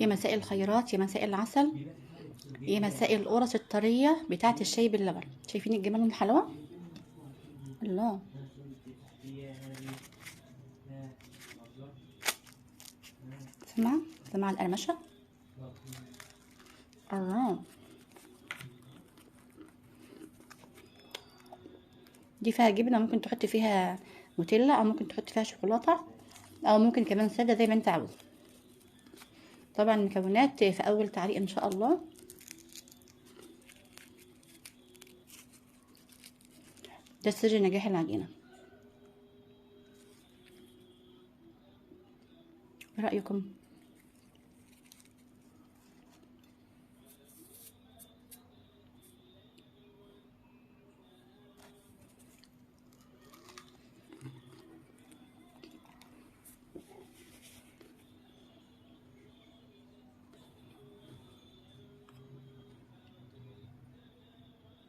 يا مساء الخيرات، يا مساء العسل، يا مساء القرص الطرية بتاعة الشاي باللبن. شايفين الجمال والحلاوة؟ الله. سمع سمع القرمشة. الله. دي فيها جبنة، ممكن تحط فيها نوتيلا او ممكن تحط فيها شوكولاتة او ممكن كمان سادة زي ما انت عاوز. طبعا المكونات في اول تعليق ان شاء الله. ده سر نجاح العجينة. ايه رأيكم؟